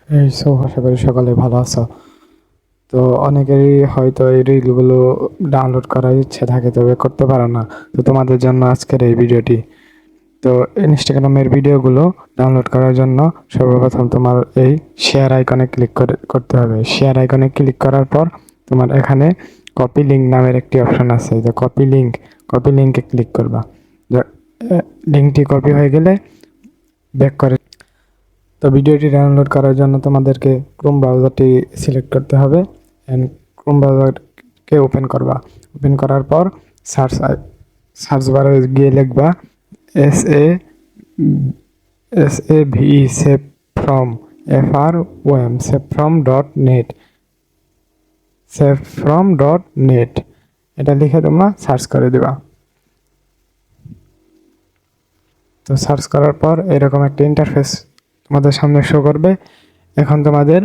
আশা করি সকালে ভালো আছো। তো অনেকেরই হয়তো এই রিলগুলো ডাউনলোড করার ইচ্ছে থাকে, তবে করতে পারো না। তো তোমাদের জন্য আজকের এই ভিডিওটি। তো ইনস্টাগ্রামের ভিডিওগুলো ডাউনলোড করার জন্য সর্বপ্রথম তোমার এই শেয়ার আইকনে ক্লিক করতে হবে। শেয়ার আইকনে ক্লিক করার পর তোমার এখানে কপি লিঙ্ক নামের একটি অপশন আছে, যে কপি লিঙ্কে ক্লিক করবা। লিঙ্কটি কপি হয়ে গেলে ব্যাক করে। তো ভিডিওটি ডাউনলোড করার জন্য তোমাদেরকে ক্রোম ব্রাউজারটি সিলেক্ট করতে হবে অ্যান্ড ক্রোম ব্রাউজারকে ওপেন করবা। ওপেন করার পর সার্চ বারে গিয়ে লিখবা SAVE save from FROM savefrom.net এটা লিখে তোমরা সার্চ করে দিবা। তো সার্চ করার পর এরকম একটা ইন্টারফেস তোমাদের সামনে শো করবে। এখন তোমাদের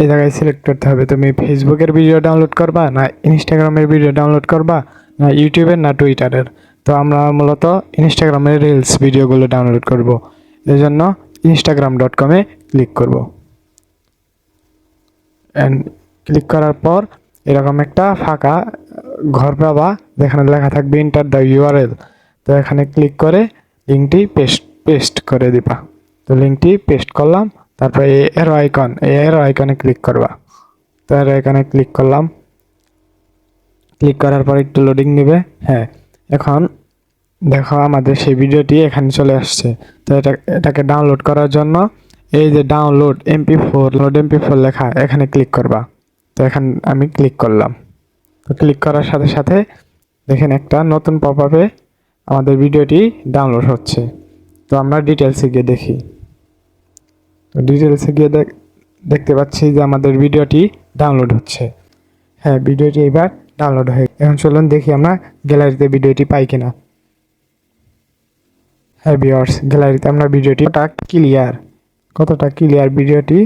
এই জায়গায় সিলেক্ট করতে হবে তুমি ফেসবুকের ভিডিও ডাউনলোড করবা, না ইনস্টাগ্রামের ভিডিও ডাউনলোড করবা, না ইউটিউবের, না টুইটারের। তো আমরা মূলত ইনস্টাগ্রামের রিলস ভিডিওগুলো ডাউনলোড করব। এই জন্য instagram.com-এ ক্লিক করব। অ্যান্ড ক্লিক করার পর এরকম একটা ফাঁকা ঘর পাবা, যেখানে লেখা থাকবে এন্টার দ্য ইউআরএল। তো এখানে ক্লিক করে লিঙ্কটি পেস্ট করে দিবা। তো লিঙ্কটি পেস্ট করলাম। তারপরে এই এরো আইকনে ক্লিক করবা। তো এরো আইকনে ক্লিক করলাম। ক্লিক করার পর একটু লোডিং নেবে। হ্যাঁ, এখন দেখো আমাদের সেই ভিডিওটি এখানে চলে আসছে। তো এটাকে ডাউনলোড করার জন্য এই যে ডাউনলোড MP4 লেখা, এখানে ক্লিক করবা। তো এখানে আমি ক্লিক করলাম। তো ক্লিক করার সাথে সাথে দেখেন একটা নতুন পপআপে আমাদের ভিডিওটি ডাউনলোড হচ্ছে। তো আমরা ডিটেলসে গিয়ে দেখি। তো ডিটেলসে গিয়ে দেখতে পাচ্ছি যে আমাদের ভিডিওটি ডাউনলোড হচ্ছে। হ্যাঁ, ভিডিওটি এবার ডাউনলোড হয়ে এখন চলুন দেখি আমরা গ্যালারিতে ভিডিওটি পাই কিনা। হ্যাঁ ভিউয়ার্স, গ্যালারিতে আমরা ভিডিওটি কতটা ক্লিয়ার ভিডিওটি।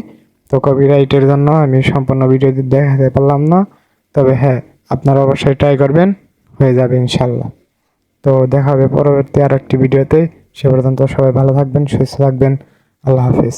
তো কপিরাইটের জন্য আমি সম্পূর্ণ ভিডিওটি দেখাতে পারলাম না, তবে হ্যাঁ আপনারা অবশ্যই ট্রাই করবেন, হয়ে যাবে ইনশাল্লাহ। তো দেখা হবে পরবর্তী আর একটি ভিডিওতে। সে পর্যন্ত সবাই ভালো থাকবেন, সুস্থ থাকবেন। আল্লাহ হাফিজ।